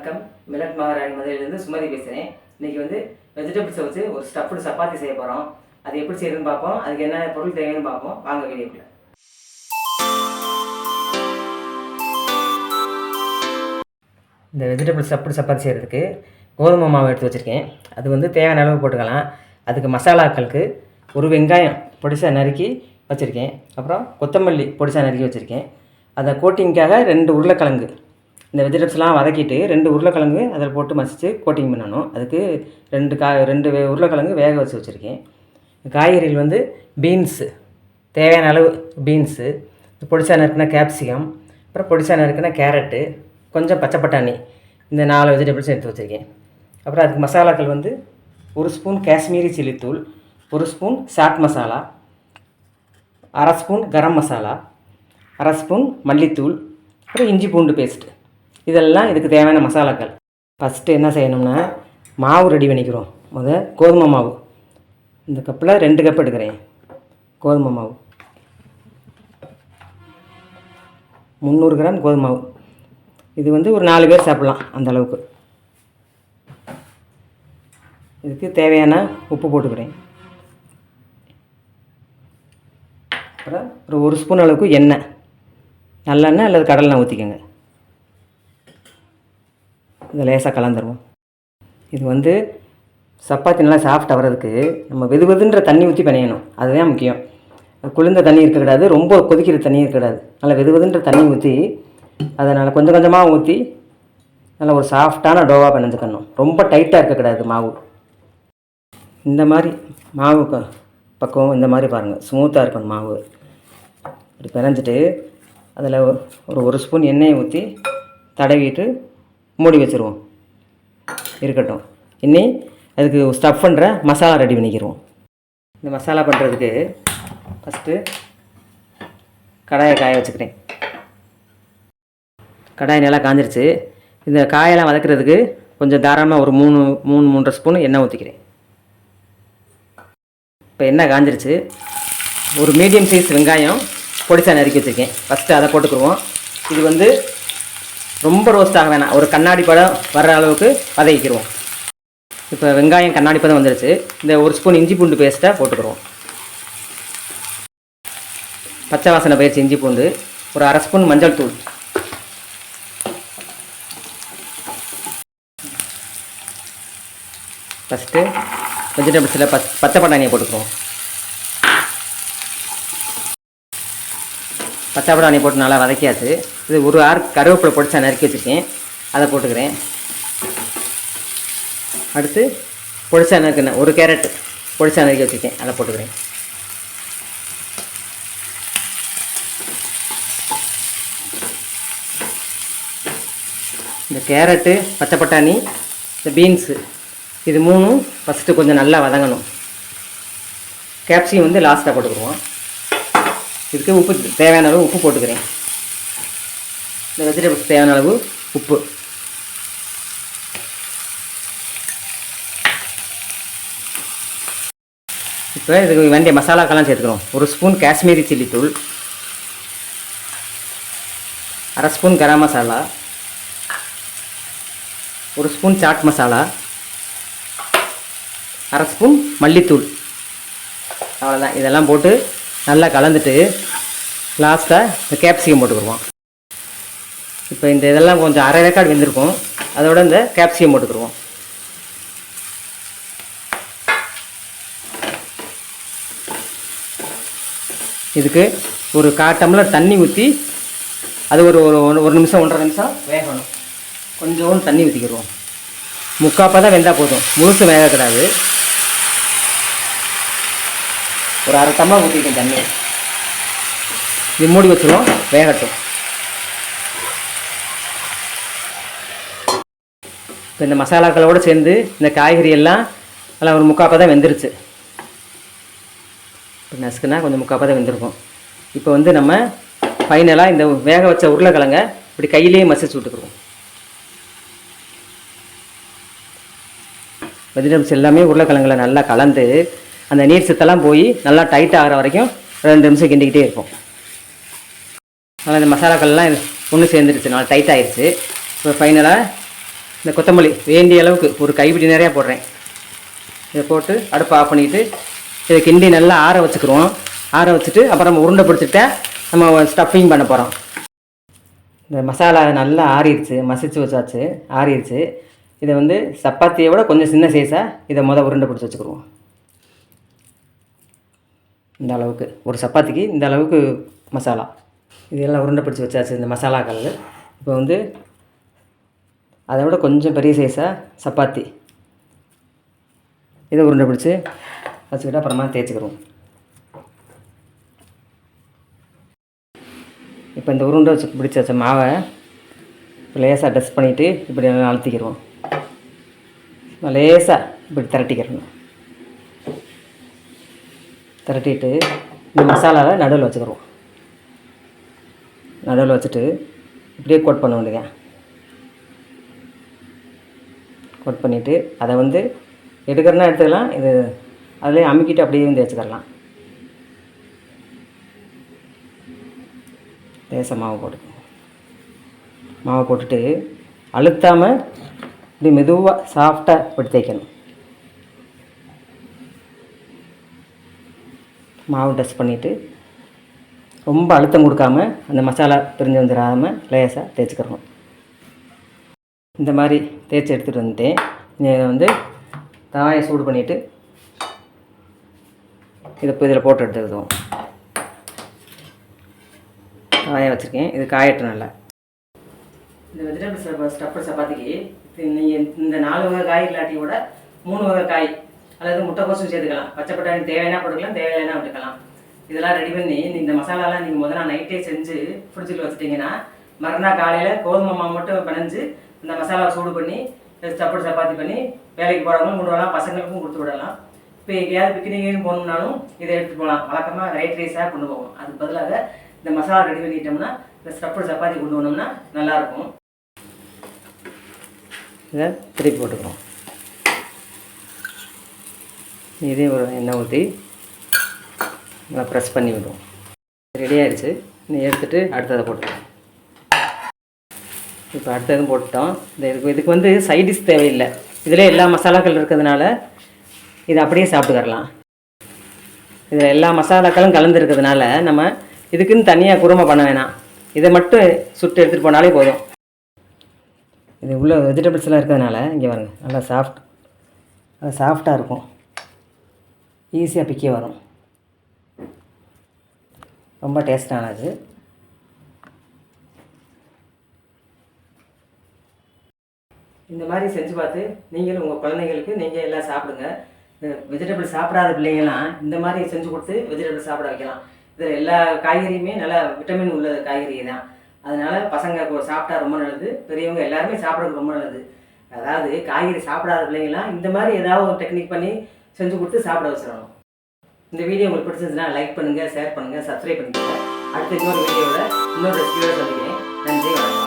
வணக்கம். மில்லட் மகாராணி மதுரையிலேருந்து சுமதி பேசுகிறேன். இன்றைக்கி வந்து வெஜிடபிள்ஸை வச்சு ஒரு ஸ்டஃப்டு சப்பாத்தி செய்ய போகிறோம். அது எப்படி செய்யணும்னு பார்ப்போம். அதுக்கு என்ன பொருள் தேவைன்னு பார்ப்போம். வாங்க வீடியோக்குள்ள. இந்த வெஜிடபிள் ஸ்டஃப்டு சப்பாத்தி செய்கிறதுக்கு கோதுமை மாவு எடுத்து வச்சுருக்கேன். அது வந்து தேவையான அளவு போட்டுக்கலாம். அதுக்கு மசாலாக்களுக்கு ஒரு வெங்காயம் பொடிசாக நறுக்கி வச்சுருக்கேன். அப்புறம் கொத்தமல்லி பொடிசாக நறுக்கி வச்சுருக்கேன். அதை கோட்டிங்காக 2 உருளைக்கிழங்கு, இந்த வெஜிடபிள்ஸ்லாம் வதக்கிட்டு 2 உருளைக்கிழங்கு அதில் போட்டு மசித்து கோட்டிங் பண்ணணும். அதுக்கு 2 உருளைக்கிழங்கு வேக வச்சு வச்சுருக்கேன். காய்கறிகள் வந்து பீன்ஸு, தேவையான அளவு பீன்ஸு, பொடிசாக நறுக்கின கேப்சிகம், அப்புறம் பொடிசாக நறுக்கின கேரட்டு, கொஞ்சம் பச்சை பட்டாணி, இந்த 4 வெஜிடபிள்ஸ் எடுத்து வச்சுருக்கேன். அப்புறம் அதுக்கு மசாலாக்கள் வந்து 1 ஸ்பூன் காஷ்மீரி சில்லித்தூள், 1 spoon chaat masala, 1/2 spoon garam masala, 1/2 spoon மல்லித்தூள், அப்புறம் இஞ்சி பூண்டு பேஸ்ட்டு. இதெல்லாம் இதுக்கு தேவையான மசாலாக்கள். ஃபஸ்ட்டு என்ன செய்யணும்னா மாவு ரெடி பண்ணிக்கிறோம். கோதுமை மாவு இந்த கப்பில் 2 கப் எடுக்கிறேன். கோதுமை மாவு 300 கிராம் கோதுமை மாவு. இது வந்து ஒரு 4 பேர் சாப்பிட்லாம் அந்த அளவுக்கு. இதுக்கு தேவையான உப்பு போட்டுக்கிறேன். அப்புறம் ஒரு 1 ஸ்பூன் அளவுக்கு எண்ணெய், நல்லெண்ணெய் அல்லது கடலெண்ணெய் ஊற்றிக்கோங்க. இதை லேசாக கலந்துருவோம். இது வந்து சப்பாத்தி நல்லா சாஃப்டாக வர்றதுக்கு நம்ம வெதுவெதுன்ற தண்ணி ஊற்றி பிணையணும். அதுதான் முக்கியம். குளிர்ந்த தண்ணி இருக்கக்கூடாது, ரொம்ப கொதிக்கிற தண்ணி இருக்கக்கூடாது. நல்லா வெதுவெதுன்ற தண்ணி ஊற்றி அதை நல்லா கொஞ்சம் கொஞ்சமாக ஊற்றி நல்லா ஒரு சாஃப்டான டோவாக பிணைஞ்சுக்கணும். ரொம்ப டைட்டாக இருக்கக்கூடாது மாவு. இந்த மாதிரி மாவு பக்குவம் இந்த மாதிரி பாருங்கள், ஸ்மூத்தாக இருக்கணும் மாவு. இப்படி பிணைஞ்சிட்டு அதில் ஒரு 1 ஸ்பூன் எண்ணெயை ஊற்றி தடவிட்டு மூடி வச்சுருவோம். இருக்கட்டும். இனி அதுக்கு ஸ்டஃப் பண்ணுற மசாலா ரெடி பண்ணிக்கிடுவோம். இந்த மசாலா பண்ணுறதுக்கு ஃபஸ்ட்டு கடாயை காய வச்சுக்கிறேன். கடாய் நல்லா காஞ்சிருச்சு. இந்த காயெல்லாம் வதக்கிறதுக்கு கொஞ்சம் தாராளமாக ஒரு 3-3.5 ஸ்பூன் எண்ணெய் ஊற்றிக்கிறேன். இப்போ எண்ணெய் காஞ்சிருச்சு. ஒரு மீடியம் சைஸ் வெங்காயம் பொடிசாக நறுக்கி வச்சுருக்கேன். ஃபஸ்ட்டு அதை போட்டுக்குருவோம். இது வந்து ரொம்ப ரோஸ்ட் ஆக வேணாம், ஒரு கண்ணாடி பதம் வர்ற அளவுக்கு வதக்கிடுவோம். இப்போ வெங்காயம் கண்ணாடி பதம் வந்துருச்சு. இந்த 1 ஸ்பூன் இஞ்சி பூண்டு பேஸ்ட்டை போட்டுக்கிறோம். பச்சை வாசனை போயிடுச்சு இஞ்சி பூண்டு. ஒரு 1/2 ஸ்பூன் மஞ்சள் தூள், ஃபஸ்ட்டு வெஜிடபிள்ஸில் பச்சை பட்டாணியை போட்டுக்கிறோம். பச்சை பட்டாணி போட்டு நல்லா வதக்கியாச்சு. இது ஒரு கருவேப்பிலை பொடிச்சா நறுக்கி வச்சுருக்கேன், அதை போட்டுக்கிறேன். அடுத்து பொடிச்சா நறுக்கினேன், ஒரு கேரட் பொடிச்சா நறுக்கி வச்சுருக்கேன், அதை போட்டுக்கிறேன். இந்த கேரட்டு, பச்சை பட்டாணி, இந்த பீன்ஸு, இது 3 ஃபஸ்ட்டு கொஞ்சம் நல்லா வதங்கணும். கேப்சிகம் வந்து லாஸ்ட்டாக போட்டுக்குருவோம். இதுக்கு உப்பு தேவையான அளவு உப்பு போட்டுக்கிறேன். இந்த வெஜிடபிள்ஸ் தேவையான அளவு உப்பு. இப்போ இதுக்கு வேண்டிய மசாலாக்கெல்லாம் சேர்த்துக்கிறோம். 1 ஸ்பூன் காஷ்மீரி சில்லித்தூள், 1/2 spoon garam masala, 1 spoon chaat masala, 1/2 spoon மல்லித்தூள். அவ்வளோதான். இதெல்லாம் போட்டு நல்லா கலந்துட்டு லாஸ்ட்டாக இந்த கேப்சிகம் போட்டுக்கிடுவோம். இப்போ இந்த இதெல்லாம் கொஞ்சம் அரை வேக்காடு வெந்திருக்கும், அதோட இந்த கேப்சிகம் போட்டுக்கிடுவோம். இதுக்கு ஒரு 1/4 டம்ளர் தண்ணி ஊற்றி அது ஒரு நிமிஷம் 1.5 நிமிஷம் வேகணும். கொஞ்சோண்டு தண்ணி ஊற்றிக்கிடுவோம். முக்காப்பாக தான் வெந்தால் போதும், முழுசு வேகக்கூடாது. ஒரு 1/2 டம்ளர் ஊற்றிட்டேன் தண்ணி. இது மூடி வச்சுருவோம், வேகட்டும். இப்போ இந்த மசாலாக்களோடு சேர்ந்து இந்த காய்கறி எல்லாம் ஒரு முக்காப்பாக தான் வெந்துருச்சு. இப்போ நசுக்குனா கொஞ்சம் முக்காப்பாக தான் வெந்திருக்கும். இப்போ வந்து நம்ம ஃபைனலாக இந்த வேக வச்ச உருளைக்கிழங்க இப்படி கையிலேயே மசிச்சு விட்டுக்குருவோம். வெஜிடபிள்ஸ் எல்லாமே உருளைக்கிழங்குல நல்லா கலந்து அந்த நீர் சத்தெல்லாம் போய் நல்லா டைட் ஆகிற வரைக்கும் 2 நிமிஷம் கிண்டிக்கிட்டே இருக்கும். அதனால் இந்த மசாலாக்கள்லாம் ஒன்று சேர்ந்துருச்சு, நல்லா டைட் ஆகிடுச்சு. இப்போ ஃபைனலாக இந்த கொத்தமல்லி வேண்டிய அளவுக்கு ஒரு கைப்பிடி நிறையா போடுறேன். இதை போட்டு அடுப்பை ஆஃப் பண்ணிவிட்டு இதை கிண்டி நல்லா ஆற வச்சுக்கிடுவோம். ஆற வச்சுட்டு அப்புறம் நம்ம உருண்டை பிடிச்சிட்டா நம்ம ஸ்டஃபிங் பண்ண போகிறோம். இந்த மசாலா நல்லா ஆறிடுச்சு, மசிச்சு வச்சாச்சு, ஆறிடுச்சு. இதை வந்து சப்பாத்தியை விட கொஞ்சம் சின்ன சைஸாக இதை உருண்டை பிடிச்சி வச்சுக்கிடுவோம். இந்த அளவுக்கு ஒரு சப்பாத்திக்கு இந்த அளவுக்கு மசாலா இதெல்லாம் உருண்டை பிடிச்சி வச்சாச்சு இந்த மசாலாக்கள். இப்போ வந்து அதை விட கொஞ்சம் பெரிய சைஸாக சப்பாத்தி இதை உருண்டை பிடிச்சி வச்சுக்கிட்டு அப்புறமா தேய்ச்சிக்கிறோம். இப்போ இந்த உருண்டை வச்சு பிடிச்சி வச்ச மாவை லேசாக டஸ்ட் பண்ணிவிட்டு இப்படி நல்லா அழுத்திக்கிடுவோம். லேசாக இப்படி திரட்டிக்கிறணும். திரட்டிட்டு இந்த மசாலாவை நடுவில் வச்சுக்கிறோம். நடுவில் வச்சுட்டு இப்படியே கோட் பண்ண வேண்டியதான். கோட் பண்ணிவிட்டு அதை வந்து எடுக்கிறனா எடுத்துக்கலாம். இது அதிலே அமுக்கிட்டு அப்படியே வந்து வச்சுக்கலாம். லேசாக மாவு போட்டுக்கணும். மாவை போட்டுட்டு அழுத்தாமல் இப்படி மெதுவாக சாஃப்டாக இப்படி தேய்க்கணும். மாவு டஸ்ட் பண்ணிவிட்டு ரொம்ப அழுத்தம் கொடுக்காம அந்த மசாலா பிரிஞ்சு வந்துடாமல் லேசாக தேய்ச்சிக்கிறோம். இந்த மாதிரி தேய்ச்சி எடுத்துகிட்டு வந்துட்டேன். இதை வந்து தவாயை சூடு பண்ணிவிட்டு இதில் போட்டு எடுத்துக்கிடுவோம். தவாயை வச்சுருக்கேன். இது காயட்டும் நல்லா. இந்த வெஜிடபிள் ஸ்டஃப்டு சப்பாத்திக்கு நீங்கள் இந்த 4 வகை காய் இல்லாட்டி கூட 3 வகை காய் அல்லது முட்டைக்கோசும் சேர்த்துக்கலாம். பச்சை பட்டாணி தேவையான போட்டுக்கலாம், தேவையான விட்டுக்கலாம். இதெல்லாம் ரெடி பண்ணி இந்த மசாலாலாம் நீங்கள் முதல் நாள் நைட்டே செஞ்சு ஃப்ரிட்ஜில் வச்சுட்டிங்கன்னா மறுநாள் காலையில் கோதுமை மாவு மட்டும் பிணைஞ்சு இந்த மசாலாவை சூடு பண்ணி சப்பாத்தி பண்ணி வேலைக்கு போகிறவங்களும் கொண்டு வரலாம், பசங்களுக்கும் கொடுத்து விடலாம். இப்போ எங்கேயாவது பிக்னிக்னு போகணுன்னாலும் இதை எடுத்துகிட்டு போகலாம். வழக்கமாக ரைட் ரைஸாக கொண்டு போவோம். அதுக்கு பதிலாக இந்த மசாலா ரெடி பண்ணிட்டோம்னா இந்த ஸ்டஃப்டு சப்பாத்தி கொண்டு வந்தோம்னா நல்லாயிருக்கும். இதை திருப்பி போட்டுக்கிறோம். இதே ஒரு எண்ணெய் ஊற்றி நல்லா ப்ரெஸ் பண்ணி விடுவோம். ரெடி ஆகிடுச்சு. நீ எடுத்துகிட்டு அடுத்ததை போட்டுக்கலாம். இப்போ அடுத்ததும் போட்டுட்டோம். இதுக்கு வந்து சைடிஷ் தேவையில்லை. இதில் எல்லா மசாலாக்கள் இருக்கிறதுனால இதை அப்படியே சாப்பிட்டுக்கரலாம். இதில் எல்லா மசாலாக்களும் கலந்துருக்கிறதுனால நம்ம இதுக்குன்னு தனியாக குருமா பண்ண வேணாம். இதை மட்டும் சுட்டு எடுத்துகிட்டு போனாலே போதும். இது உள்ள வெஜிடபிள்ஸ்லாம் இருக்கிறதுனால இங்கே பாருங்க நல்லா சாஃப்டாக இருக்கும். ஈஸியாக பிக்க வரும். ரொம்ப டேஸ்டானது. இந்த மாதிரி செஞ்சு பார்த்து நீங்களும் உங்கள் குழந்தைங்களுக்கு நீங்கள் எல்லாம் சாப்பிடுங்க. வெஜிடபிள் சாப்பிடாத பிள்ளைங்கள்லாம் இந்த மாதிரி செஞ்சு கொடுத்து வெஜிடபிள் சாப்பிட வைக்கலாம். இதில் எல்லா காய்கறியுமே நல்லா விட்டமின் உள்ள காய்கறி தான். அதனால் பசங்க சாப்பிட்டா ரொம்ப நல்லது. பெரியவங்க எல்லாருமே சாப்பிட்றது ரொம்ப நல்லது. அதாவது காய்கறி சாப்பிடாத பிள்ளைங்களாம் இந்த மாதிரி ஏதாவது ஒரு டெக்னிக் பண்ணி செஞ்சு கொடுத்து சாப்பிட வச்சிடணும். இந்த வீடியோ உங்களுக்கு பிடிச்சிருந்துச்சுன்னா லைக் பண்ணுங்கள், ஷேர் பண்ணுங்கள், சப்ஸ்கிரைப் பண்ணிக்கோங்க. அடுத்த இன்னொரு வீடியோவில் இன்னொரு ரெசிபியோட சந்திக்கிறேன். நன்றி, வணக்கம்.